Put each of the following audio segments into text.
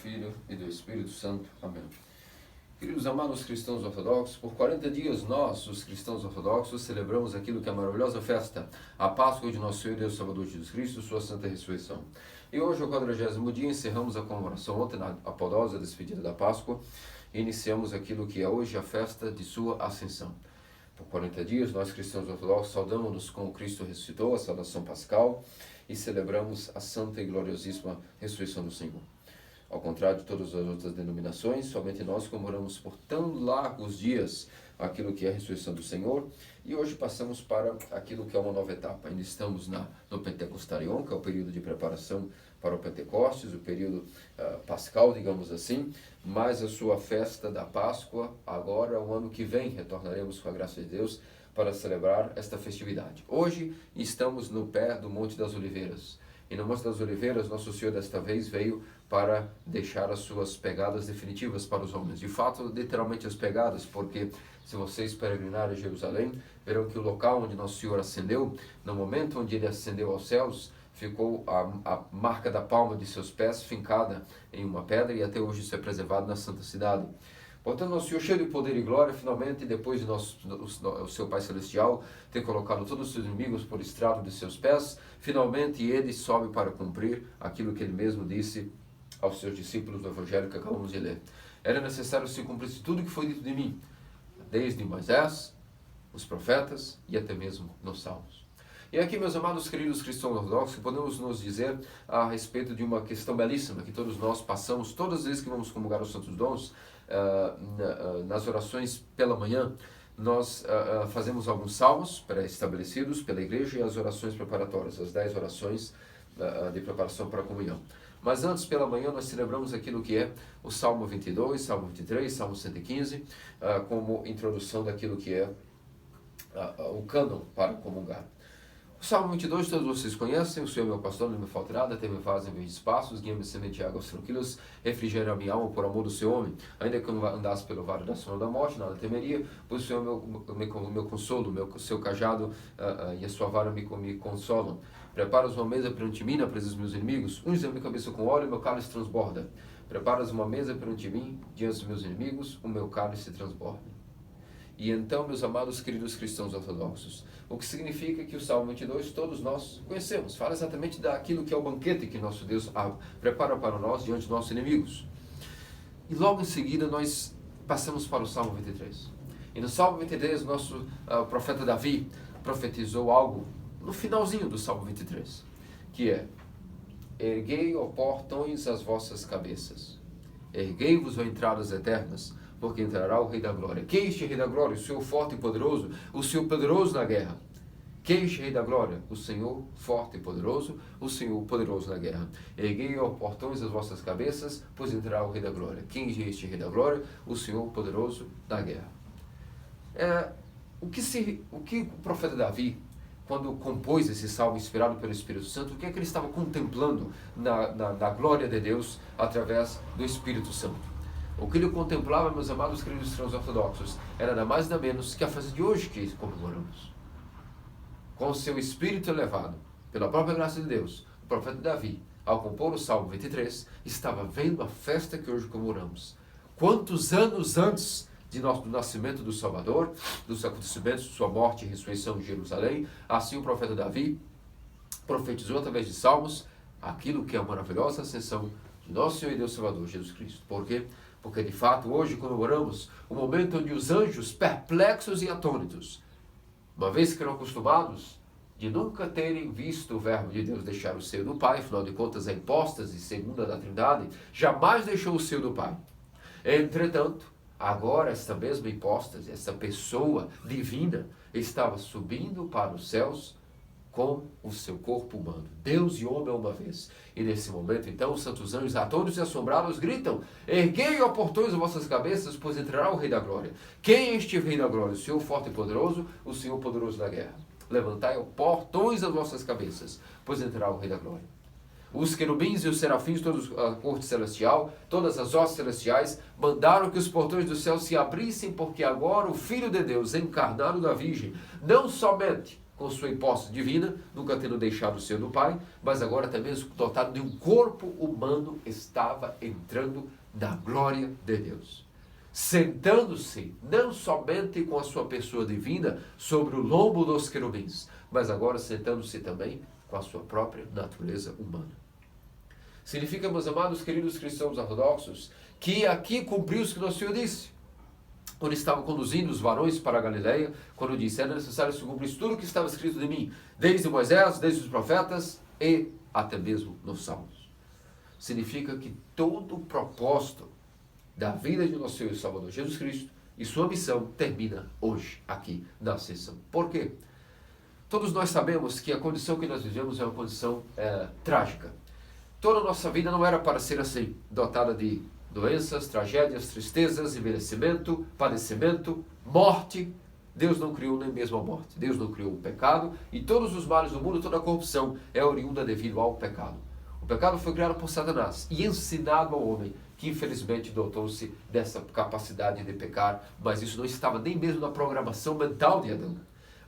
Filho e do Espírito Santo. Amém. Queridos amados cristãos ortodoxos, por 40 dias nós, os cristãos ortodoxos, celebramos aquilo que é a maravilhosa festa, a Páscoa de nosso Senhor e Deus Salvador Jesus Cristo, sua santa ressurreição. E hoje, o 40º dia, encerramos a comemoração. Ontem, na apodosa despedida da Páscoa, iniciamos aquilo que é hoje a festa de sua ascensão. Por 40 dias, nós cristãos ortodoxos saudamos-nos com o Cristo ressuscitou, a saudação pascal, e celebramos a santa e gloriosíssima ressurreição do Senhor. Ao contrário de todas as outras denominações, somente nós comemoramos por tão largos dias aquilo que é a ressurreição do Senhor, e hoje passamos para aquilo que é uma nova etapa. Ainda estamos no Pentecostarion, que é o período de preparação para o Pentecostes, o período pascal, digamos assim, mas a sua festa da Páscoa, agora, o ano que vem, retornaremos com a graça de Deus para celebrar esta festividade. Hoje estamos no pé do Monte das Oliveiras, e no Monte das Oliveiras, nosso Senhor desta vez veio para deixar as suas pegadas definitivas para os homens. De fato, literalmente as pegadas, porque se vocês peregrinarem a Jerusalém, verão que o local onde nosso Senhor ascendeu, no momento onde ele ascendeu aos céus, ficou a marca da palma de seus pés fincada em uma pedra, e até hoje isso é preservado na Santa Cidade. Portanto, nosso Senhor, cheio de poder e glória, finalmente, depois de o seu Pai Celestial ter colocado todos os seus inimigos por estrado de seus pés, finalmente ele sobe para cumprir aquilo que ele mesmo disse aos seus discípulos no Evangelho que acabamos de ler. Era necessário se cumprisse tudo o que foi dito de mim, desde Moisés, os profetas e até mesmo nos Salmos. E aqui, meus amados queridos cristãos ortodoxos, podemos nos dizer a respeito de uma questão belíssima que todos nós passamos, todas as vezes que vamos comungar os santos dons, nas orações pela manhã, nós fazemos alguns salmos pré-estabelecidos pela igreja e as orações preparatórias, as 10 orações de preparação para a comunhão. Mas antes, pela manhã, nós celebramos aquilo que é o Salmo 22, Salmo 23, Salmo 115, como introdução daquilo que é o cânon para comungar. O Salmo 22, todos vocês conhecem: o Senhor é meu pastor, não me faltará, até me faz em verdes espaços, guia-me semente de águas tranquilas, refrigera a minha alma por amor do seu homem. Ainda que eu não andasse pelo vale da sombra da morte, nada temeria, pois o Senhor é meu consolo, seu cajado e a sua vara me consolam. Preparas uma mesa perante mim na presença dos meus inimigos, unges a minha cabeça com óleo e meu cálice transborda. Preparas uma mesa perante mim, diante dos meus inimigos, o meu cálice transborda. E então, meus amados queridos cristãos ortodoxos, o que significa que o Salmo 22 todos nós conhecemos, fala exatamente daquilo que é o banquete que nosso Deus prepara para nós diante dos nossos inimigos. E logo em seguida nós passamos para o Salmo 23. E no Salmo 23, nosso profeta Davi profetizou algo no finalzinho do Salmo 23, que é: erguei, ó portões, as vossas cabeças, erguei-vos, ó entradas eternas, porque entrará o Rei da Glória. Quem é este Rei da Glória? O Senhor forte e poderoso, o Senhor poderoso na guerra. Quem é este Rei da Glória? O Senhor forte e poderoso, o Senhor poderoso na guerra. Erguei, ó portões, as vossas cabeças, pois entrará o Rei da Glória. Quem é este Rei da Glória? O Senhor poderoso na guerra. O que o profeta Davi, quando compôs esse salmo inspirado pelo Espírito Santo, o que é que ele estava contemplando na glória de Deus através do Espírito Santo? O que ele contemplava, meus amados queridos cristãos ortodoxos, era nada mais nada menos que a festa de hoje que comemoramos. Com o seu espírito elevado, pela própria graça de Deus, o profeta Davi, ao compor o Salmo 23, estava vendo a festa que hoje comemoramos. Quantos anos antes do nascimento do Salvador, dos acontecimentos de sua morte e ressurreição em Jerusalém, assim o profeta Davi profetizou através de salmos aquilo que é a maravilhosa ascensão de nosso Senhor e Deus Salvador, Jesus Cristo. Por quê? Porque de fato hoje comemoramos o momento onde os anjos, perplexos e atônitos, uma vez que eram acostumados de nunca terem visto o verbo de Deus deixar o seio do Pai, afinal de contas é hipóstase segunda da Trindade, jamais deixou o seio do Pai. Entretanto, agora esta mesma hipóstase, essa pessoa divina, estava subindo para os céus com o seu corpo humano, Deus e homem uma vez. E nesse momento, então, os santos anjos, atônitos e assombrados, gritam: erguei, ó portões, as vossas cabeças, pois entrará o Rei da Glória. Quem é este Rei da Glória? O Senhor forte e poderoso, o Senhor poderoso da guerra. Levantai, ó portões, as vossas cabeças, pois entrará o Rei da Glória. Os querubins e os serafins, toda a corte celestial, todas as hostes celestiais, mandaram que os portões do céu se abrissem, porque agora o Filho de Deus, encarnado da Virgem, não somente com sua hipótese divina, nunca tendo deixado o ser do Pai, mas agora também dotado de um corpo humano, estava entrando na glória de Deus. Sentando-se, não somente com a sua pessoa divina, sobre o lombo dos querubins, mas agora sentando-se também com a sua própria natureza humana. Significa, meus amados queridos cristãos ortodoxos, que aqui cumpriu-se o que nosso Senhor disse, quando estava conduzindo os varões para a Galileia, quando disse, era necessário se cumprir tudo o que estava escrito de mim, desde Moisés, desde os profetas e até mesmo nos Salmos. Significa que todo o propósito da vida de nosso Senhor e Salvador Jesus Cristo e sua missão termina hoje, aqui, na ascensão. Por quê? Todos nós sabemos que a condição que nós vivemos é uma condição trágica. Toda a nossa vida não era para ser assim, dotada de doenças, tragédias, tristezas, envelhecimento, padecimento, morte. Deus não criou nem mesmo a morte. Deus não criou o pecado e todos os males do mundo, toda a corrupção é oriunda devido ao pecado. O pecado foi criado por Satanás e ensinado ao homem, que infelizmente dotou-se dessa capacidade de pecar, mas isso não estava nem mesmo na programação mental de Adão.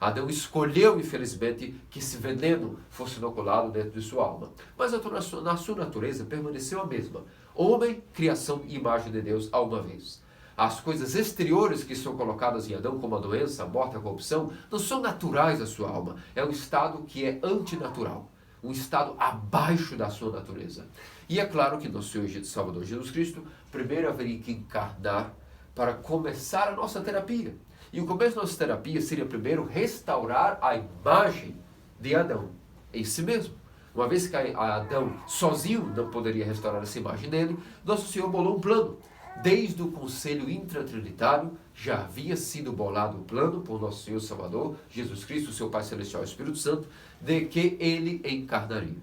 Adão escolheu, infelizmente, que esse veneno fosse inoculado dentro de sua alma. Mas na sua natureza permaneceu a mesma. Homem, criação e imagem de Deus a uma vez. As coisas exteriores que são colocadas em Adão, como a doença, a morte, a corrupção, não são naturais à sua alma. É um estado que é antinatural. Um estado abaixo da sua natureza. E é claro que nosso Senhor e Salvador Jesus Cristo primeiro haveria que encarnar para começar a nossa terapia. E o começo da nossa terapia seria primeiro restaurar a imagem de Adão em si mesmo. Uma vez que Adão sozinho não poderia restaurar essa imagem dele, nosso Senhor bolou um plano. Desde o conselho intratrinitário já havia sido bolado o plano por nosso Senhor Salvador, Jesus Cristo, seu Pai Celestial e Espírito Santo, de que ele encarnaria.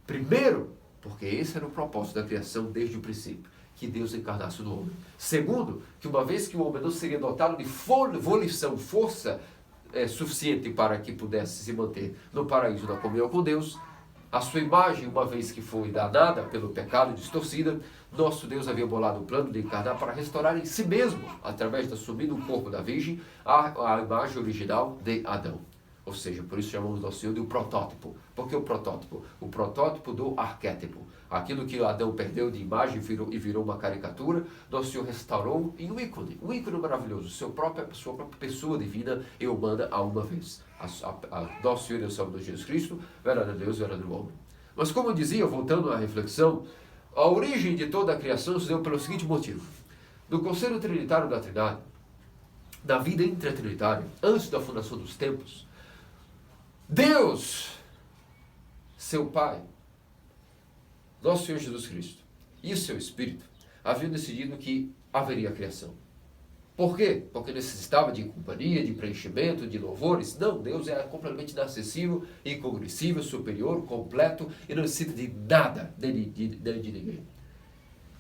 Primeiro, porque esse era o propósito da criação desde o princípio, que Deus encarnasse no homem. Segundo, que uma vez que o homem não seria dotado de volição, força suficiente para que pudesse se manter no paraíso da comunhão com Deus, a sua imagem, uma vez que foi danada pelo pecado distorcida, nosso Deus havia bolado o plano de encarnar para restaurar em si mesmo, através de assumir no corpo da Virgem, a imagem original de Adão. Ou seja, por isso chamamos nosso Senhor de o protótipo. Por que o protótipo? O protótipo do arquétipo. Aquilo que Adão perdeu de imagem e virou uma caricatura, nosso Senhor restaurou em um ícone maravilhoso, sua própria pessoa divina e humana a uma vez. Nosso Senhor e o Salvador Jesus Cristo, verdadeiro Deus, verdadeiro homem. Mas como eu dizia, voltando à reflexão, a origem de toda a criação se deu pelo seguinte motivo. No conselho trinitário da Trindade, na vida intratrinitária, antes da fundação dos tempos, Deus, seu Pai, nosso Senhor Jesus Cristo e o seu Espírito haviam decidido que haveria criação. Por quê? Porque necessitava de companhia, de preenchimento, de louvores? Não, Deus é completamente inacessível, incognoscível, superior, completo e não necessita de nada, de ninguém.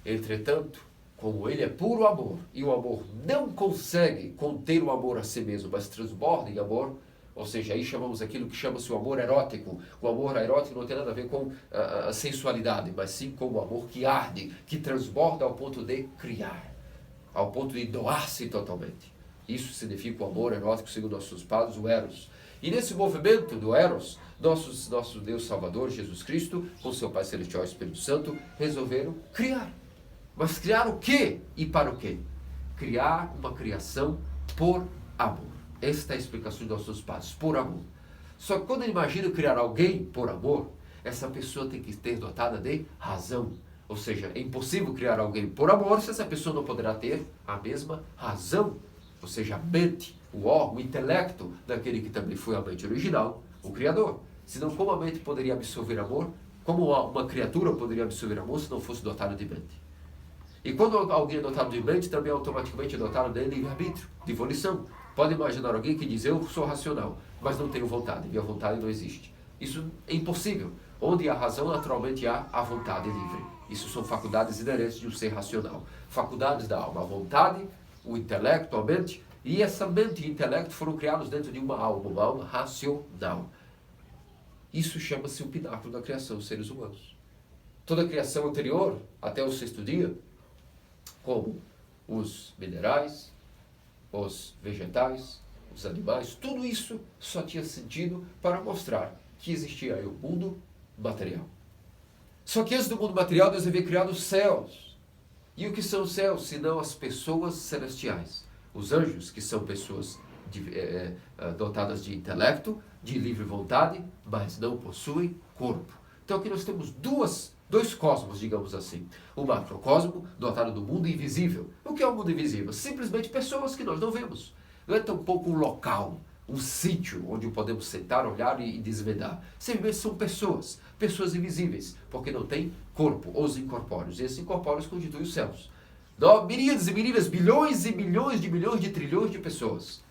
Entretanto, como Ele é puro amor e o amor não consegue conter o amor a si mesmo, mas transborda em amor, ou seja, aí chamamos aquilo que chama-se o amor erótico. O amor erótico não tem nada a ver com a sensualidade, mas sim com o amor que arde, que transborda ao ponto de criar, ao ponto de doar-se totalmente. Isso significa o amor erótico, segundo nossos padres, o Eros. E nesse movimento do Eros, nosso Deus Salvador, Jesus Cristo, com seu Pai Celestial e Espírito Santo, resolveram criar. Mas criar o quê e para o quê? Criar uma criação por amor. Esta é a explicação de nossos padres, por amor. Só que quando eu imagino criar alguém por amor, essa pessoa tem que ter dotada de razão. Ou seja, é impossível criar alguém por amor se essa pessoa não poderá ter a mesma razão. Ou seja, a mente, o órgão, o intelecto daquele que também foi a mente original, o Criador. Senão, como a mente poderia absorver amor? Como uma criatura poderia absorver amor se não fosse dotada de mente? E quando alguém é dotado de mente, também automaticamente é dotado de livre-arbítrio, de volição. Pode imaginar alguém que diz, eu sou racional, mas não tenho vontade, minha vontade não existe. Isso é impossível. Onde há razão, naturalmente há a vontade livre. Isso são faculdades inerentes de um ser racional. Faculdades da alma, a vontade, o intelecto, a mente, e essa mente e intelecto foram criados dentro de uma alma racional. Isso chama-se o pináculo da criação, os seres humanos. Toda a criação anterior, até o sexto dia, como os minerais, os vegetais, os animais, tudo isso só tinha sentido para mostrar que existia aí o mundo material. Só que antes do mundo material, Deus havia criado os céus. E o que são os céus, senão as pessoas celestiais? Os anjos, que são pessoas dotadas de intelecto, de livre vontade, mas não possuem corpo. Então aqui nós temos dois cosmos, digamos assim. O macrocosmo, dotado do mundo invisível. O que é o mundo invisível? Simplesmente pessoas que nós não vemos. Não é tampouco um local, um sítio onde podemos sentar, olhar e desvendar. Simplesmente são pessoas invisíveis, porque não têm corpo, os incorpóreos. E esses incorpóreos constituem os céus. Miríades e miríades, bilhões e milhões de trilhões de pessoas.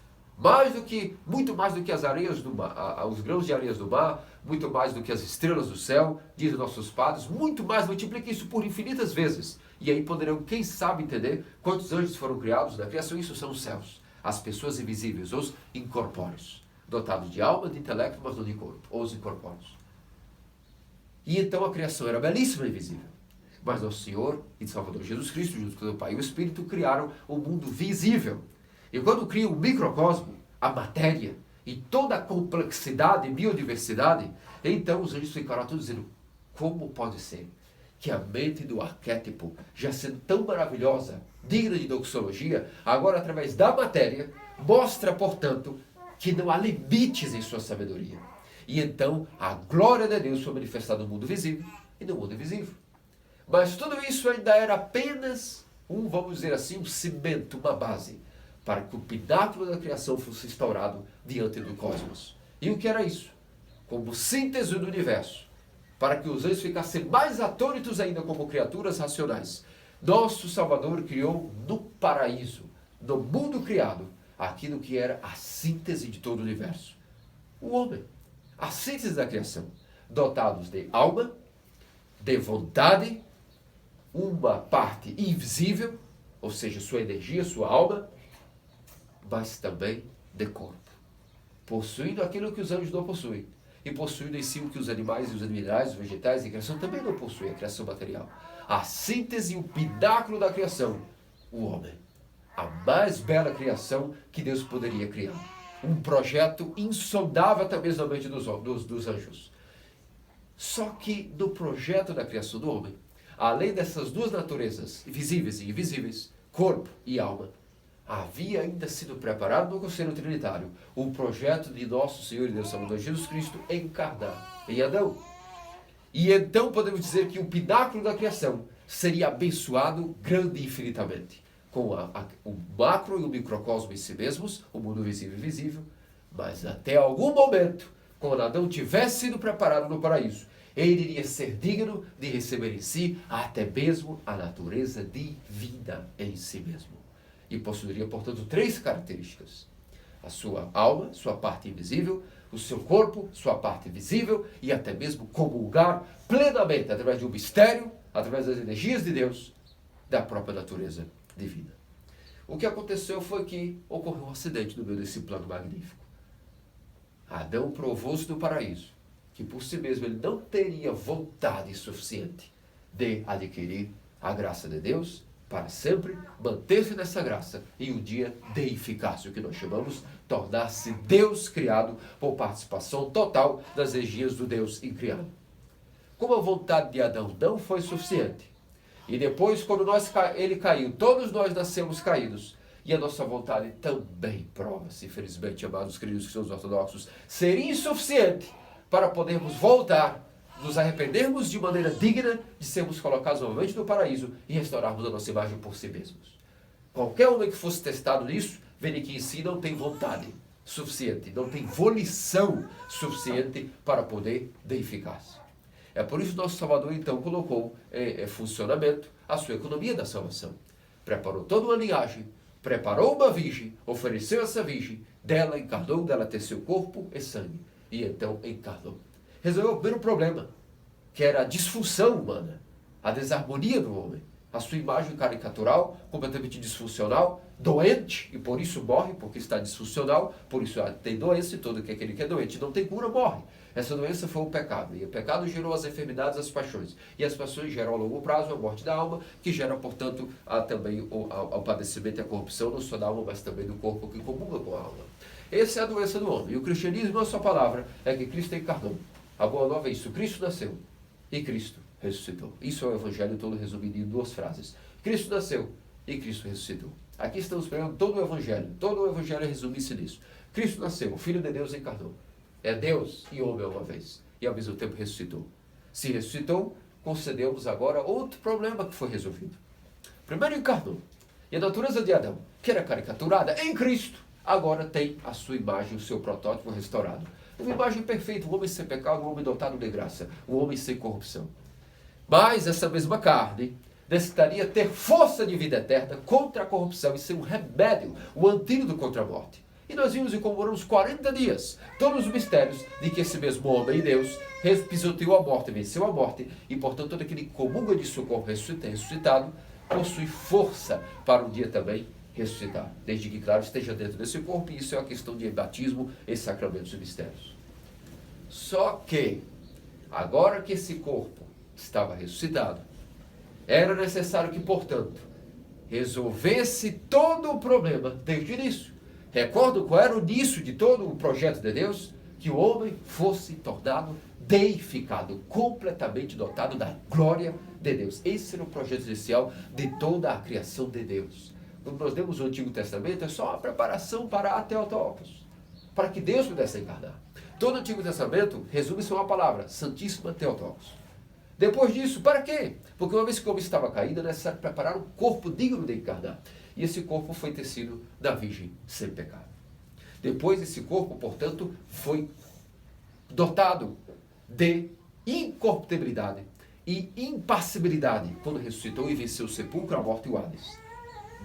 Muito mais do que as areias do mar, os grãos de areias do mar, muito mais do que as estrelas do céu, dizem nossos padres, muito mais, multiplica isso por infinitas vezes. E aí poderão, quem sabe, entender quantos anjos foram criados na criação. Isso são os céus, as pessoas invisíveis, os incorpóreos, dotados de alma, de intelecto, mas não de corpo, os incorpóreos. E então a criação era belíssima e invisível. Mas nosso Senhor e Salvador Jesus Cristo, junto com o Pai e o Espírito, criaram o mundo visível. E quando criam o microcosmo, a matéria e toda a complexidade e biodiversidade, então os anjos ficaram todos dizendo, como pode ser que a mente do arquétipo, já sendo tão maravilhosa, digna de doxologia, agora através da matéria, mostra, portanto, que não há limites em sua sabedoria. E então a glória de Deus foi manifestada no mundo visível e no mundo invisível. Mas tudo isso ainda era apenas vamos dizer assim, um cimento, uma base, para que o pináculo da criação fosse instaurado diante do cosmos. E o que era isso? Como síntese do universo, para que os anjos ficassem mais atônitos ainda como criaturas racionais. Nosso Salvador criou no paraíso, no mundo criado, aquilo que era a síntese de todo o universo. O homem, a síntese da criação, dotados de alma, de vontade, uma parte invisível, ou seja, sua energia, sua alma, mas também de corpo, possuindo aquilo que os anjos não possuem, e possuindo em si o que os animais e os minerais, os vegetais e a criação também não possuem, a criação material. A síntese e o pináculo da criação, o homem. A mais bela criação que Deus poderia criar. Um projeto insondável até mesmo na mente dos anjos. Só que no projeto da criação do homem, além dessas duas naturezas, visíveis e invisíveis, corpo e alma, havia ainda sido preparado no Conselho Trinitário o projeto de nosso Senhor e Deus Salvador Jesus Cristo encarnar em Adão. E então podemos dizer que o pináculo da criação seria abençoado grande e infinitamente, com o macro e o microcosmo em si mesmos, o mundo visível e invisível, mas até algum momento, quando Adão tivesse sido preparado no paraíso, ele iria ser digno de receber em si até mesmo a natureza divina em si mesmo. E possuiria, portanto, 3 características. A sua alma, sua parte invisível, o seu corpo, sua parte visível, e até mesmo comungar plenamente, através de um mistério, através das energias de Deus, da própria natureza divina. O que aconteceu foi que ocorreu um acidente no meio desse plano magnífico. Adão provou-se no paraíso, que por si mesmo ele não teria vontade suficiente de adquirir a graça de Deus para sempre, manter-se nessa graça e um dia deificar-se, o que nós chamamos tornar-se Deus criado por participação total das energias do Deus incriado. Como a vontade de Adão não foi suficiente, e depois quando ele caiu, todos nós nascemos caídos, e a nossa vontade também prova-se, infelizmente, amados queridos cristãos ortodoxos, ser insuficiente para podermos voltar, nos arrependermos de maneira digna de sermos colocados novamente no paraíso e restaurarmos a nossa imagem por si mesmos. Qualquer homem que fosse testado nisso, veria que em si não tem vontade suficiente, não tem volição suficiente para poder deificar-se. É por isso que nosso Salvador então colocou em funcionamento a sua economia da salvação. Preparou toda uma linhagem, preparou uma virgem, ofereceu essa virgem, dela encarnou, dela teceu corpo e sangue, e então encarnou. Resolveu o primeiro problema, que era a disfunção humana, a desarmonia do homem, a sua imagem caricatural, completamente disfuncional, doente, e por isso morre, porque está disfuncional, por isso tem doença, e todo aquele que é doente não tem cura, morre. Essa doença foi o pecado, e o pecado gerou as enfermidades, as paixões, e as paixões geram a longo prazo a morte da alma, que gera, portanto, também o padecimento e a corrupção, não só da alma, mas também do corpo que comunga com a alma. Essa é a doença do homem. E o cristianismo, a sua palavra, é que Cristo encarnou. A boa nova é isso. Cristo nasceu e Cristo ressuscitou. Isso é o evangelho todo resumido em 2 frases. Cristo nasceu e Cristo ressuscitou. Aqui estamos pregando todo o evangelho. Todo o evangelho resume-se nisso. Cristo nasceu, o Filho de Deus encarnou. É Deus e homem uma vez. E ao mesmo tempo ressuscitou. Se ressuscitou, concedeu-nos agora outro problema que foi resolvido. Primeiro encarnou. E a natureza de Adão, que era caricaturada em Cristo, agora tem a sua imagem, o seu protótipo restaurado. Uma imagem perfeita, um homem sem pecado, um homem dotado de graça, um homem sem corrupção. Mas essa mesma carne necessitaria ter força de vida eterna contra a corrupção e ser um remédio, um antídoto contra a morte. E nós vimos e comemoramos 40 dias todos os mistérios de que esse mesmo homem, Deus, pisoteou a morte, venceu a morte, e portanto todo aquele que comunga de seu corpo ressuscitado possui força para um dia também ressuscitar, desde que, claro, esteja dentro desse corpo, e isso é uma questão de batismo e sacramentos e mistérios. Só que, agora que esse corpo estava ressuscitado, era necessário que, portanto, resolvesse todo o problema desde o início. Recordam qual era o início de todo o projeto de Deus? Que o homem fosse tornado deificado, completamente dotado da glória de Deus. Esse era o projeto inicial de toda a criação de Deus. Quando nós lemos o Antigo Testamento, é só uma preparação para a Theotokos, para que Deus pudesse encarnar. Todo o Antigo Testamento resume-se em uma palavra: Santíssima Theotokos. Depois disso, para quê? Porque uma vez que o homem estava caído, é necessário preparar um corpo digno de encarnar. E esse corpo foi tecido da Virgem sem pecado. Depois esse corpo, portanto, foi dotado de incorruptibilidade e impassibilidade quando ressuscitou e venceu o sepulcro, a morte e o Hades.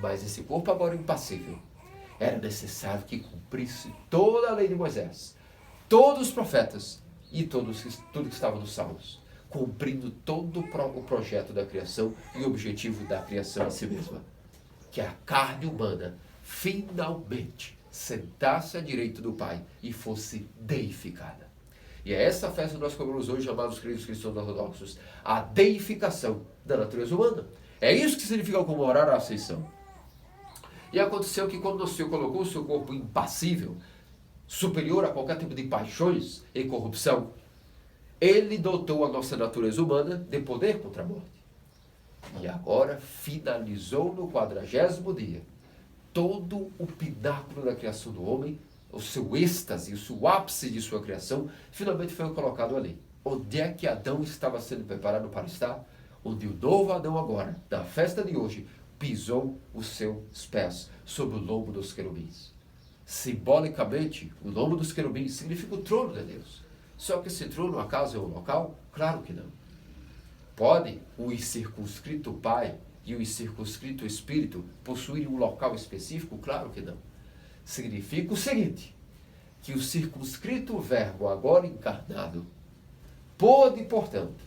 Mas esse corpo agora impassível, era necessário que cumprisse toda a lei de Moisés, todos os profetas e tudo que estava nos Salmos, cumprindo todo o projeto da criação e o objetivo da criação em si mesma. Que a carne humana finalmente sentasse à direita do Pai e fosse deificada. E é essa festa que nós comemoramos hoje, amados queridos cristãos ortodoxos, a deificação da natureza humana. É isso que significa comemorar a ascensão. E aconteceu que quando o Senhor colocou o seu corpo impassível, superior a qualquer tipo de paixões e corrupção, Ele dotou a nossa natureza humana de poder contra a morte. E agora finalizou no 40º dia todo o pináculo da criação do homem, o seu êxtase, o seu ápice de sua criação, finalmente foi colocado ali. Onde é que Adão estava sendo preparado para estar? Onde o novo Adão agora, na festa de hoje, pisou os seus pés sobre o lombo dos querubins. Simbolicamente, o lombo dos querubins significa o trono de Deus. Só que esse trono, acaso, é um local? Claro que não. Pode o incircunscrito Pai e o incircunscrito Espírito possuírem um local específico? Claro que não. Significa o seguinte, que o circunscrito Verbo, agora encarnado, pôde, portanto,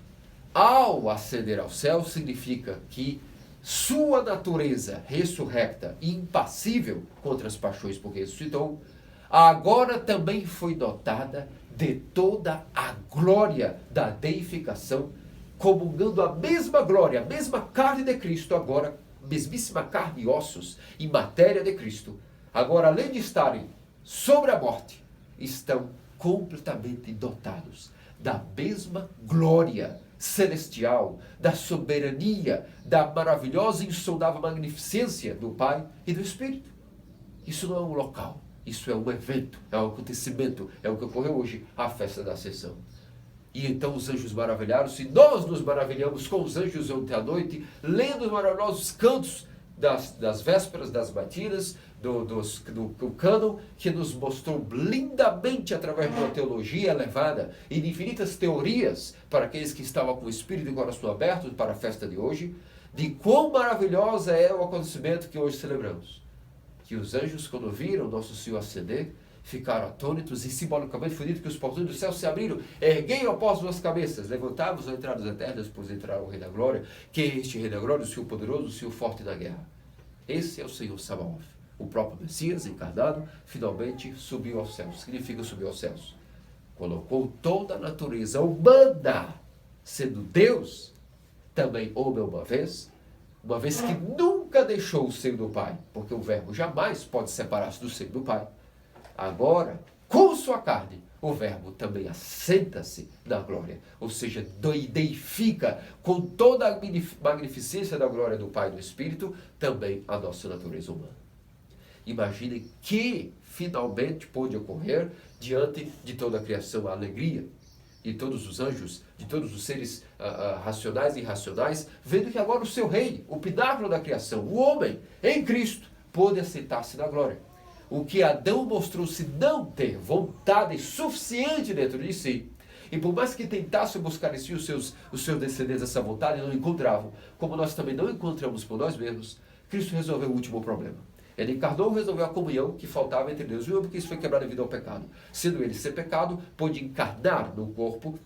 ao ascender ao céu, significa que sua natureza ressurrecta e impassível contra as paixões porque ressuscitou, agora também foi dotada de toda a glória da deificação, comungando a mesma glória, a mesma carne de Cristo, agora, mesmíssima carne e ossos e matéria de Cristo, agora, além de estarem sobre a morte, estão completamente dotados da mesma glória celestial, da soberania, da maravilhosa e insondável magnificência do Pai e do Espírito. Isso não é um local, isso é um evento, é um acontecimento, é o que ocorreu hoje, a festa da Ascensão. E então os anjos maravilharam-se, e nós nos maravilhamos com os anjos ontem à noite, lendo os maravilhosos cantos das vésperas, das matinas, do cânon, que nos mostrou lindamente, através de uma teologia elevada e de infinitas teorias, para aqueles que estavam com o espírito e coração aberto para a festa de hoje, de quão maravilhosa é o acontecimento que hoje celebramos. Que os anjos, quando viram nosso Senhor ascender, ficaram atônitos, e simbolicamente foi dito que os portões do céu se abriram, ergueram após duas cabeças, levantavam as entradas eternas, pois entraram o Rei da Glória, que é este Rei da Glória, o Senhor poderoso, o Senhor forte na guerra. Esse é o Senhor Sabaoth. O próprio Messias, encarnado, finalmente subiu aos céus. Significa subiu aos céus. Colocou toda a natureza humana, sendo Deus, também homem uma vez que nunca deixou o seio do Pai, porque o Verbo jamais pode separar-se do seio do Pai. Agora, com sua carne, o Verbo também assenta-se na glória, ou seja, deifica com toda a magnificência da glória do Pai e do Espírito, também a nossa natureza humana. Imaginem que finalmente pôde ocorrer diante de toda a criação, a alegria de todos os anjos, de todos os seres racionais e irracionais, vendo que agora o seu rei, o pináculo da criação, o homem, em Cristo, pôde assentar-se na glória. O que Adão mostrou-se não ter vontade suficiente dentro de si. E por mais que tentasse buscar em si os seus descendentes essa vontade, não encontravam. Como nós também não encontramos por nós mesmos, Cristo resolveu o último problema. Ele encarnou, resolveu a comunhão que faltava entre Deus e o homem, porque isso foi quebrado devido ao pecado. Sendo ele sem pecado, pôde encarnar no corpo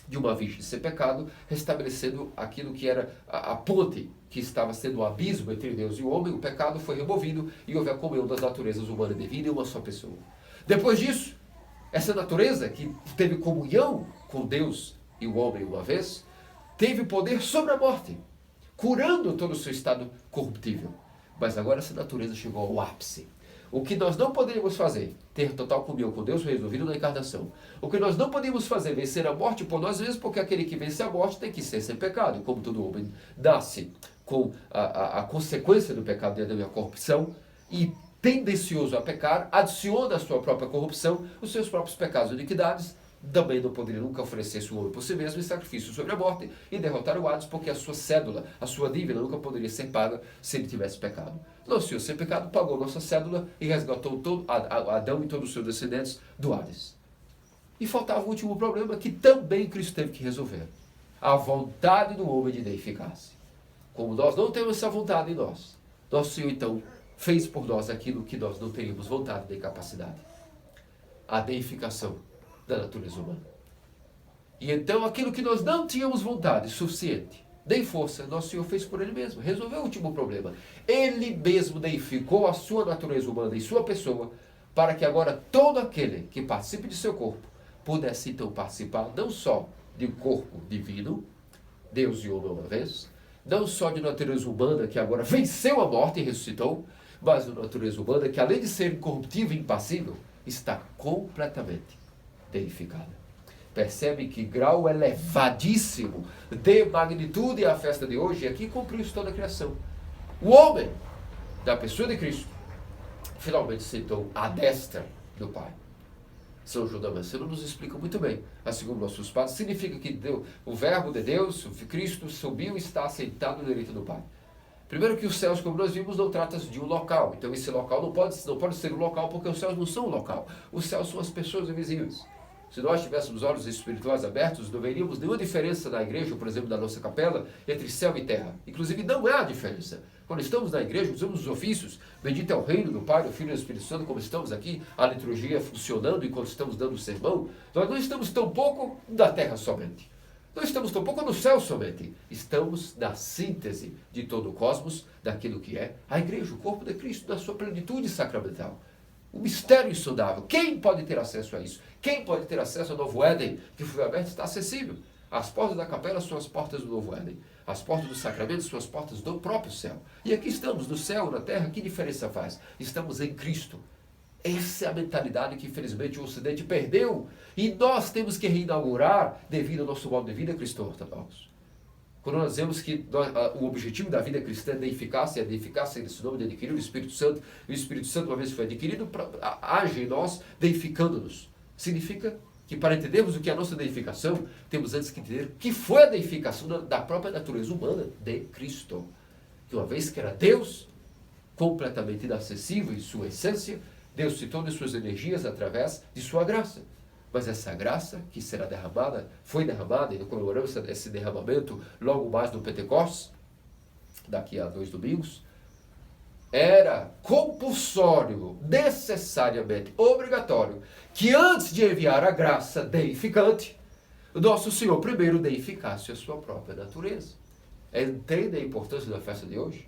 de uma virgem sem pecado, restabelecendo aquilo que era a ponte que estava sendo o abismo entre Deus e o homem. O pecado foi removido e houve a comunhão das naturezas humana e divina em uma só pessoa. Depois disso, essa natureza que teve comunhão com Deus e o homem uma vez, teve poder sobre a morte, curando todo o seu estado corruptível. Mas agora essa natureza chegou ao ápice. O que nós não poderíamos fazer, ter total comunhão com Deus, foi resolvido na encarnação. O que nós não podemos fazer, vencer a morte por nós mesmos, porque aquele que vence a morte tem que ser sem pecado. E como todo homem nasce com a consequência do pecado de Adão e a corrupção, e tendencioso a pecar, adiciona à sua própria corrupção os seus próprios pecados e iniquidades, também não poderia nunca oferecer-se o homem por si mesmo em sacrifício sobre a morte e derrotar o Hades, porque a sua cédula, a sua dívida nunca poderia ser paga se ele tivesse pecado. Nosso Senhor, sem pecado, pagou nossa cédula e resgatou Adão e todos os seus descendentes do Hades. E faltava o último problema que também Cristo teve que resolver: a vontade do homem de deificar-se. Como nós não temos essa vontade em nós, nosso Senhor então fez por nós aquilo que nós não teríamos vontade nem capacidade: a deificação da natureza humana. E então aquilo que nós não tínhamos vontade suficiente, nem força, nosso Senhor fez por Ele mesmo, resolveu o último problema. Ele mesmo deificou a sua natureza humana em sua pessoa, para que agora todo aquele que participe de seu corpo pudesse então participar não só de um corpo divino, Deus e homem uma vez, não só de natureza humana que agora venceu a morte e ressuscitou, mas de natureza humana que, além de ser incorruptível e impassível, está completamente deificada. Percebe que grau elevadíssimo de magnitude é a festa de hoje, e aqui cumpriu-se toda a criação. O homem, da pessoa de Cristo, finalmente sentou à destra do Pai. São João Damasceno nos explica muito bem, assim como nossos padres, significa que o Verbo de Deus, o Cristo, subiu e está assentado no direito do Pai. Primeiro que os céus, como nós vimos, não trata-se de um local. Então esse local não pode ser um local, porque os céus não são um local. Os céus são as pessoas invisíveis. Se nós tivéssemos olhos espirituais abertos, não veríamos nenhuma diferença na igreja, por exemplo, da nossa capela, entre céu e terra. Inclusive, não há diferença. Quando estamos na igreja, usamos os ofícios, bendito é o reino do Pai, do Filho e do Espírito Santo, como estamos aqui, a liturgia funcionando enquanto estamos dando o sermão, nós não estamos tão pouco na terra somente. Não estamos tão pouco no céu somente. Estamos na síntese de todo o cosmos, daquilo que é a igreja, o corpo de Cristo, na sua plenitude sacramental. O mistério insondável. Quem pode ter acesso a isso? Quem pode ter acesso ao novo Éden, que foi aberto, está acessível. As portas da capela são as portas do novo Éden. As portas do sacramento são as portas do próprio céu. E aqui estamos, no céu, na terra, que diferença faz? Estamos em Cristo. Essa é a mentalidade que, infelizmente, o Ocidente perdeu. E nós temos que reinaugurar devido ao nosso modo de vida cristão ortodoxo. Quando nós dizemos que o objetivo da vida cristã é deificar-se nesse nome de adquirir o Espírito Santo, e o Espírito Santo, uma vez que foi adquirido, age em nós, deificando-nos. Significa que, para entendermos o que é a nossa deificação, temos antes que entender que foi a deificação da própria natureza humana de Cristo. Que uma vez que era Deus, completamente inacessível em sua essência, Deus se torna suas energias através de sua graça. Mas essa graça que será derramada, foi derramada, e comemoramos esse derramamento logo mais no Pentecostes, daqui a 2 domingos, era compulsório, necessariamente obrigatório, que antes de enviar a graça deificante, o nosso Senhor primeiro deificasse a sua própria natureza. Entende a importância da festa de hoje?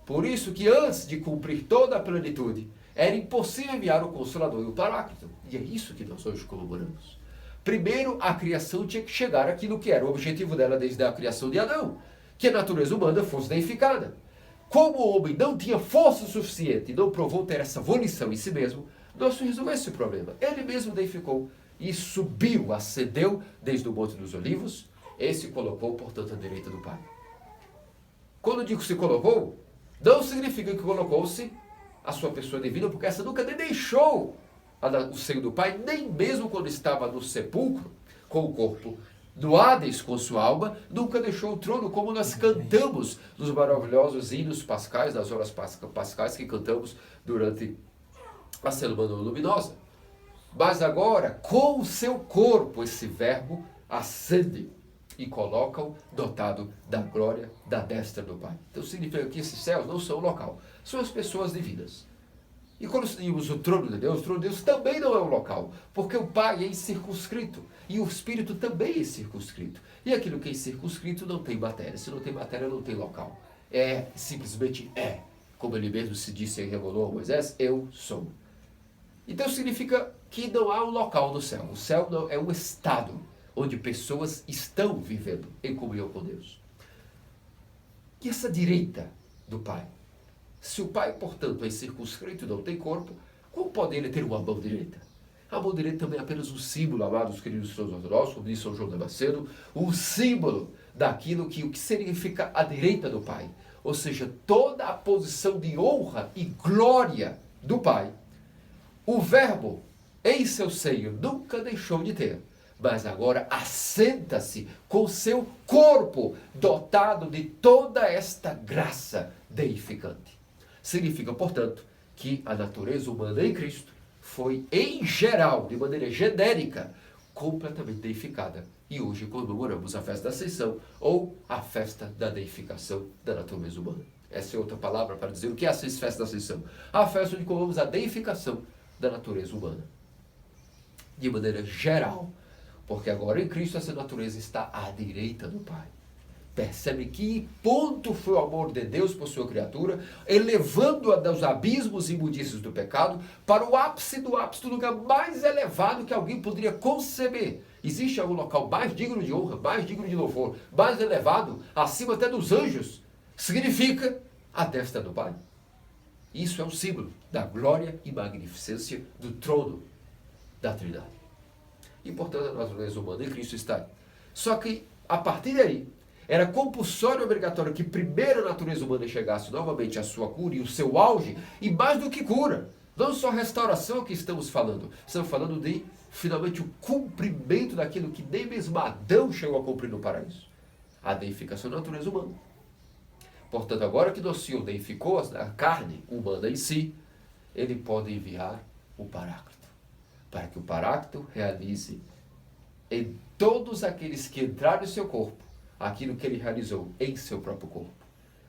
Por isso que antes de cumprir toda a plenitude, era impossível enviar o Consolador e o Paráclito. E é isso que nós hoje comemoramos. Primeiro, a criação tinha que chegar àquilo que era o objetivo dela desde a criação de Adão, que a natureza humana fosse deificada. Como o homem não tinha força suficiente e não provou ter essa volição em si mesmo, nosso resolver esse problema. Ele mesmo deificou e subiu, ascendeu desde o Monte dos Olivos e se colocou, portanto, à direita do Pai. Quando eu digo se colocou, não significa que colocou-se a sua pessoa divina, porque essa nunca nem deixou o seio do Pai, nem mesmo quando estava no sepulcro, com o corpo do Hades com sua alma, nunca deixou o trono, como nós cantamos nos maravilhosos hinos pascais, nas horas pascais que cantamos durante a Semana Luminosa. Mas agora, com o seu corpo, esse verbo ascende e coloca-o dotado da glória da destra do Pai. Então significa que esses céus não são o local, são as pessoas divinas. E quando dizemos o trono de Deus também não é um local, porque o Pai é incircunscrito e o Espírito também é incircunscrito. E aquilo que é incircunscrito não tem matéria. Se não tem matéria, não tem local. É, simplesmente é. Como ele mesmo se disse e revelou a Moisés, eu sou. Então significa que não há um local no céu. O céu não é um estado onde pessoas estão vivendo em comunhão com Deus. E essa direita do Pai? Se o Pai, portanto, é circunscrito e não tem corpo, como pode ele ter uma mão direita? A mão direita também é apenas um símbolo, amados queridos cristãos ortodoxos, como diz São João Damasceno, um símbolo daquilo que o que significa a direita do Pai. Ou seja, toda a posição de honra e glória do Pai. O Verbo, em seu seio, nunca deixou de ter, mas agora assenta-se com seu corpo dotado de toda esta graça deificante. Significa, portanto, que a natureza humana em Cristo foi, em geral, de maneira genérica, completamente deificada. E hoje comemoramos a festa da Ascensão ou a festa da deificação da natureza humana. Essa é outra palavra para dizer o que é a festa da Ascensão. A festa onde comemoramos a deificação da natureza humana. De maneira geral. Porque agora em Cristo essa natureza está à direita do Pai. Percebe que ponto foi o amor de Deus por sua criatura, elevando-a dos abismos e imundícios do pecado para o ápice do lugar mais elevado que alguém poderia conceber. Existe algum local mais digno de honra, mais digno de louvor, mais elevado, acima até dos anjos? Significa a destra do Pai. Isso é um símbolo da glória e magnificência do trono da Trindade. E, portanto, a natureza humana em Cristo está aí. Só que, a partir daí, era compulsório e obrigatório que primeiro a natureza humana chegasse novamente à sua cura e o seu auge, e mais do que cura, não só restauração que estamos falando de, finalmente, o cumprimento daquilo que nem mesmo Adão chegou a cumprir no paraíso. A deificação da natureza humana. Portanto, agora que nosso Senhor deificou a carne humana em si, Ele pode enviar o Paráclito, para que o Paráclito realize em todos aqueles que entrarem no seu corpo, aquilo que ele realizou em seu próprio corpo.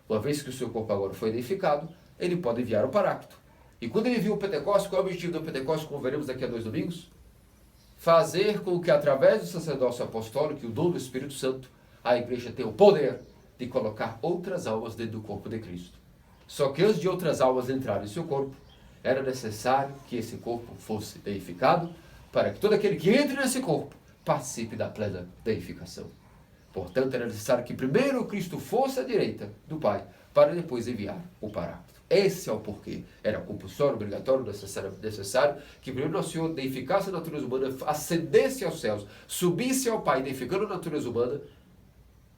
Uma vez que o seu corpo agora foi deificado, ele pode enviar o Paráclito. E quando ele envia o Pentecostes, qual é o objetivo do Pentecostes, como veremos daqui a 2 domingos? Fazer com que, através do sacerdócio apostólico e o dom do Espírito Santo, a igreja tenha o poder de colocar outras almas dentro do corpo de Cristo. Só que antes de outras almas entrarem em seu corpo, era necessário que esse corpo fosse deificado, para que todo aquele que entre nesse corpo participe da plena deificação. Portanto, era necessário que primeiro Cristo fosse à direita do Pai, para depois enviar o Paráclito. Esse é o porquê. Era compulsório, obrigatório, necessário que primeiro nosso Senhor deificasse a natureza humana, ascendesse aos céus, subisse ao Pai, deificando a natureza humana,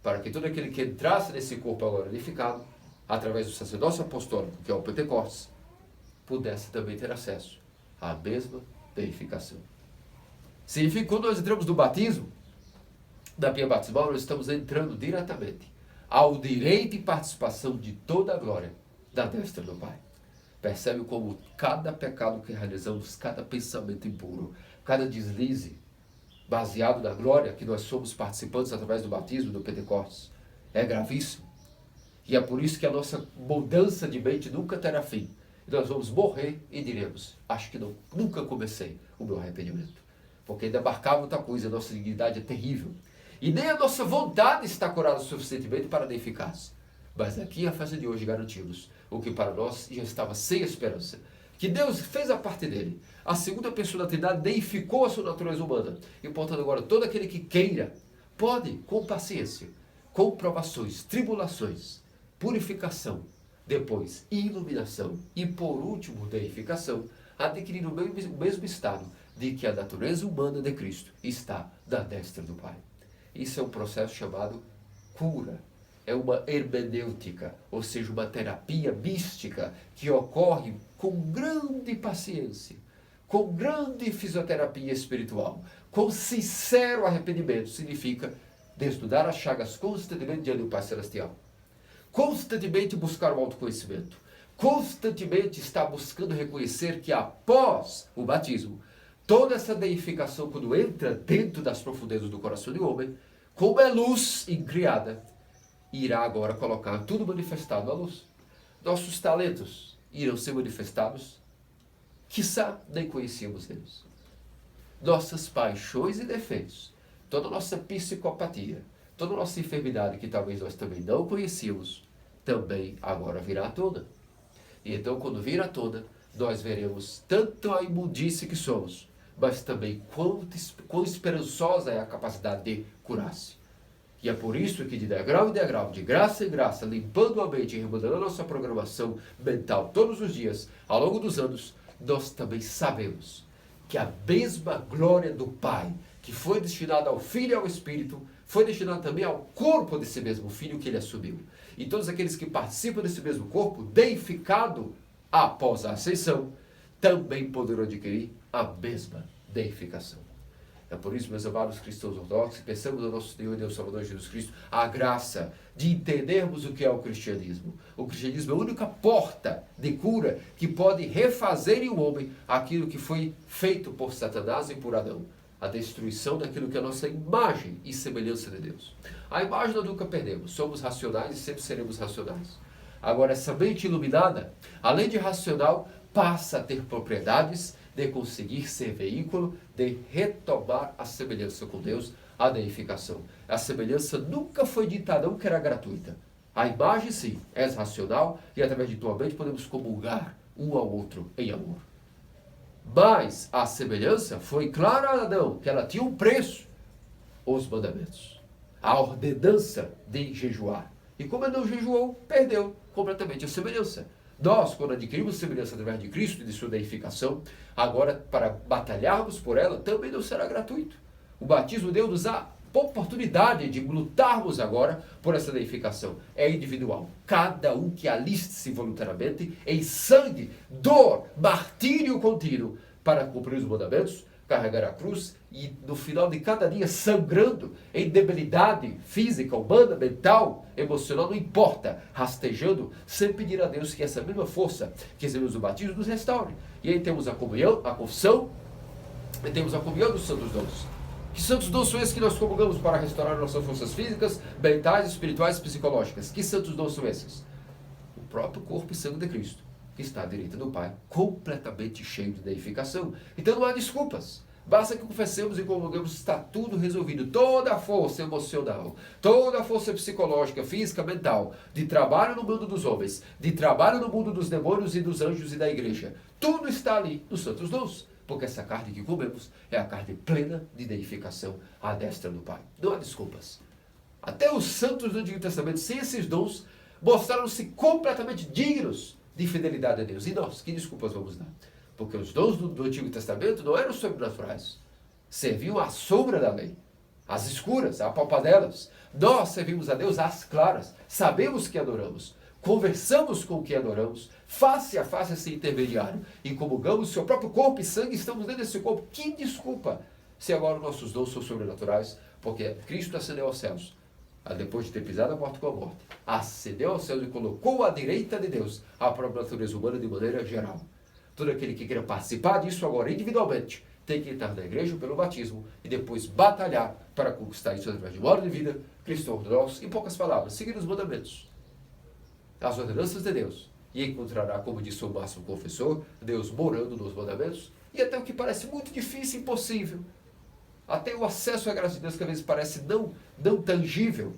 para que todo aquele que entrasse nesse corpo agora deificado, através do sacerdócio apostólico, que é o Pentecostes, pudesse também ter acesso à mesma deificação. Significa que quando nós entramos no batismo, da pia batismal, nós estamos entrando diretamente ao direito e participação de toda a glória da destra do Pai. Percebe como cada pecado que realizamos, cada pensamento impuro, cada deslize, baseado na glória que nós somos participantes através do batismo, do Pentecostes, é gravíssimo. E é por isso que a nossa mudança de mente nunca terá fim. E nós vamos morrer e diremos, acho que nunca comecei o meu arrependimento. Porque ainda marcava outra coisa, a nossa dignidade é terrível. E nem a nossa vontade está curada suficientemente para deificar-se. Mas aqui a festa de hoje garantimos o que para nós já estava sem esperança. Que Deus fez a parte dele. A segunda pessoa da Trindade deificou a sua natureza humana. E portanto agora todo aquele que queira pode, com paciência, com provações, tribulações, purificação, depois iluminação e por último deificação, adquirindo o mesmo estado de que a natureza humana de Cristo está da destra do Pai. Isso é um processo chamado cura. É uma hermenêutica, ou seja, uma terapia mística que ocorre com grande paciência, com grande fisioterapia espiritual, com sincero arrependimento. Significa desnudar as chagas constantemente diante do Pai Celestial, constantemente buscar o autoconhecimento, constantemente estar buscando reconhecer que após o batismo, toda essa deificação, quando entra dentro das profundezas do coração do homem, como é luz incriada, irá agora colocar tudo manifestado à luz. Nossos talentos irão ser manifestados, quiçá nem conhecíamos eles. Nossas paixões e defeitos, toda a nossa psicopatia, toda a nossa enfermidade que talvez nós também não conhecíamos, também agora virá à tona. E então, quando vir à tona, nós veremos tanto a imundície que somos, mas também quão esperançosa é a capacidade de curar-se. E é por isso que de degrau em degrau, de graça em graça, limpando a mente e remodando a nossa programação mental todos os dias, ao longo dos anos, nós também sabemos que a mesma glória do Pai, que foi destinada ao Filho e ao Espírito, foi destinada também ao corpo desse mesmo Filho que ele assumiu. E todos aqueles que participam desse mesmo corpo, deificado após a ascensão, também poderão adquirir a mesma deificação. É por isso, meus amados cristãos ortodoxos, peçamos ao nosso Senhor e Deus Salvador Jesus Cristo a graça de entendermos o que é o cristianismo. O cristianismo é a única porta de cura que pode refazer em um homem aquilo que foi feito por Satanás e por Adão. A destruição daquilo que é a nossa imagem e semelhança de Deus. A imagem nós nunca perdemos. Somos racionais e sempre seremos racionais. Agora, essa mente iluminada, além de racional, passa a ter propriedades de conseguir ser veículo de retomar a semelhança com Deus, a deificação. A semelhança nunca foi dita, não que era gratuita. A imagem, sim, é racional e através de tua mente podemos comungar um ao outro em amor. Mas a semelhança foi clara a Adão, que ela tinha um preço, os mandamentos. A ordenança de jejuar. E como ele não jejuou, perdeu completamente a semelhança. Nós, quando adquirimos semelhança através de Cristo e de sua deificação, agora, para batalharmos por ela, também não será gratuito. O batismo deu-nos a oportunidade de lutarmos agora por essa deificação. É individual. Cada um que aliste-se voluntariamente em sangue, dor, martírio contínuo para cumprir os mandamentos, carregar a cruz e no final de cada dia sangrando em debilidade física, humana, mental, emocional, não importa, rastejando, sem pedir a Deus que essa mesma força que recebemos no batismo nos restaure. E aí temos a comunhão, a confissão, e temos a comunhão dos santos dons. Que santos dons são esses que nós comungamos para restaurar nossas forças físicas, mentais, espirituais e psicológicas? Que santos dons são esses? O próprio corpo e sangue de Cristo, que está à direita do Pai, completamente cheio de deificação. Então não há desculpas. Basta que confessemos e comungamos, está tudo resolvido. Toda a força emocional, toda a força psicológica, física, mental, de trabalho no mundo dos homens, de trabalho no mundo dos demônios e dos anjos e da igreja, tudo está ali nos santos dons. Porque essa carne que comemos é a carne plena de deificação à destra do Pai. Não há desculpas. Até os santos do Antigo Testamento, sem esses dons, mostraram-se completamente dignos de fidelidade a Deus. E nós, que desculpas vamos dar? Porque os dons do Antigo Testamento não eram sobrenaturais. Serviam à sombra da lei, às escuras, à palpadelas. Nós servimos a Deus às claras. Sabemos que adoramos. Conversamos com o que adoramos, face a face esse intermediário, e comungamos seu próprio corpo e sangue, estamos dentro desse corpo. Que desculpa se agora nossos dons são sobrenaturais, porque Cristo ascendeu aos céus, depois de ter pisado a morte com a morte, ascendeu aos céus e colocou à direita de Deus a própria natureza humana de maneira geral. Todo aquele que queira participar disso agora individualmente, tem que entrar na igreja pelo batismo e depois batalhar para conquistar isso através de uma ordem de vida cristã ortodoxa, em poucas palavras, seguir os mandamentos, as ordenanças de Deus, e encontrará, como disse o máximo confessor, Deus morando nos mandamentos, e até o que parece muito difícil, impossível, até o acesso à graça de Deus que às vezes parece não tangível,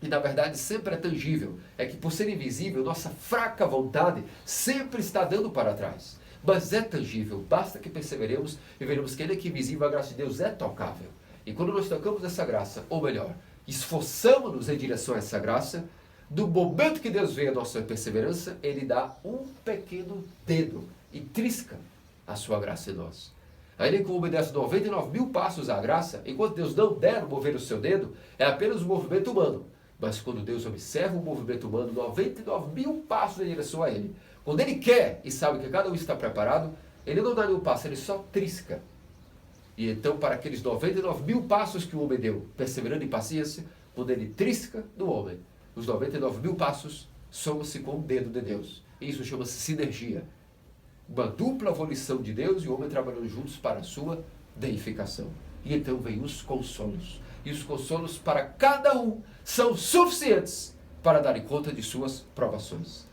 e na verdade sempre é tangível, é que por ser invisível, nossa fraca vontade sempre está dando para trás, mas é tangível, basta que perseveremos e veremos que ele é que invisível, a graça de Deus é tocável, e quando nós tocamos essa graça, ou melhor, esforçamos-nos em direção a essa graça, do momento que Deus vê a nossa perseverança, Ele dá um pequeno dedo e trisca a sua graça em nós. Ainda que obedece 99 mil passos à graça, enquanto Deus não der mover o seu dedo, é apenas um movimento humano. Mas quando Deus observa o movimento humano, 99 mil passos em direção a Ele, quando Ele quer e sabe que cada um está preparado, Ele não dá nenhum passo, Ele só trisca. E então, para aqueles 99 mil passos que o homem deu, perseverando em paciência, quando Ele trisca no homem, os 99 mil passos somam-se com o dedo de Deus. Isso chama-se sinergia. Uma dupla volição de Deus e o homem trabalhando juntos para a sua deificação. E então vem os consolos. E os consolos para cada um são suficientes para darem conta de suas provações.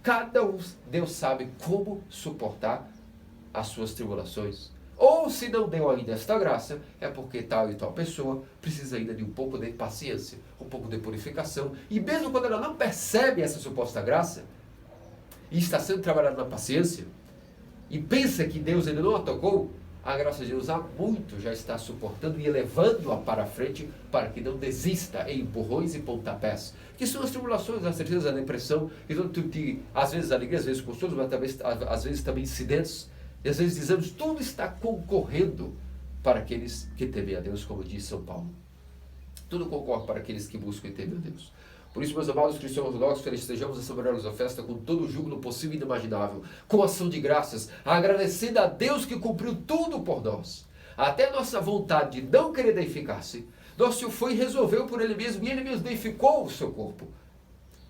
Cada um, Deus sabe como suportar as suas tribulações. Ou se não deu ainda esta graça, é porque tal e tal pessoa precisa ainda de um pouco de paciência, um pouco de purificação. E mesmo quando ela não percebe essa suposta graça, e está sendo trabalhado na paciência, e pensa que Deus ainda não a tocou, a graça de Deus há muito já está suportando e elevando-a para a frente, para que não desista em empurrões e pontapés, que são as tribulações, a certeza, a depressão, e às vezes alegria, às vezes consolos, mas às vezes também incidentes, e às vezes dizemos, tudo está concorrendo para aqueles que temem a Deus, como diz São Paulo. Tudo concorre para aqueles que buscam e temem a Deus. Por isso, meus amados cristãos ortodoxos, festejamos essa maravilhosa festa com todo o júbilo possível e inimaginável, com ação de graças, agradecendo a Deus que cumpriu tudo por nós. Até nossa vontade de não querer deificar-se, nosso Senhor foi e resolveu por Ele mesmo, e Ele mesmo deificou o seu corpo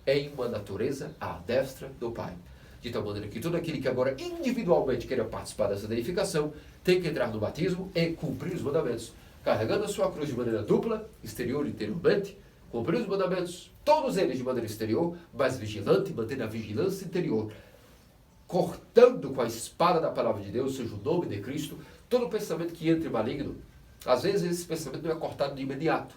em uma natureza à destra do Pai. De tal maneira que todo aquele que agora individualmente queira participar dessa deificação, tem que entrar no batismo e cumprir os mandamentos, carregando a sua cruz de maneira dupla, exterior e interiormente, cumprir os mandamentos, todos eles de maneira exterior, mas vigilante, mantendo a vigilância interior, cortando com a espada da palavra de Deus, seja o nome de Cristo, todo pensamento que entre maligno. Às vezes esse pensamento não é cortado de imediato.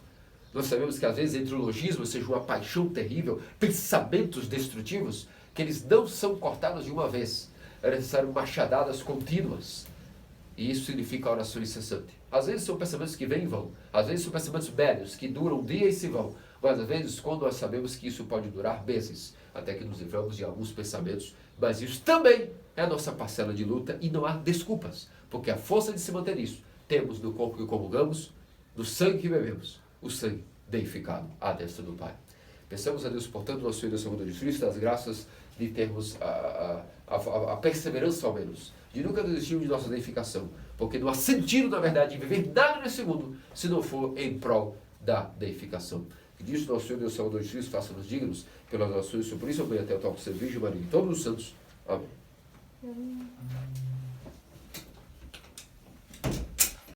Nós sabemos que às vezes entre o logismo, seja uma paixão terrível, pensamentos destrutivos, que eles não são cortados de uma vez. É necessário machadadas contínuas. E isso significa oração incessante. Às vezes são pensamentos que vêm e vão. Às vezes são pensamentos médios, que duram um dia e se vão. Mas às vezes, quando nós sabemos que isso pode durar meses, até que nos livramos de alguns pensamentos, mas isso também é a nossa parcela de luta e não há desculpas. Porque a força de se manter isso, temos no corpo que comungamos, no sangue que bebemos, o sangue deificado à destra do Pai. Peçamos a Deus, portanto, nosso Senhor e Salvador Jesus Cristo, as graças de termos a perseverança, ao menos, de nunca desistirmos de nossa deificação, porque não há sentido, na verdade, em viver nada nesse mundo, se não for em prol da deificação. Que disso nosso Senhor e Deus Salvador Jesus Cristo faça-nos dignos pelas orações e por isso, até o toque de Virgem Maria e todos os santos. Amém.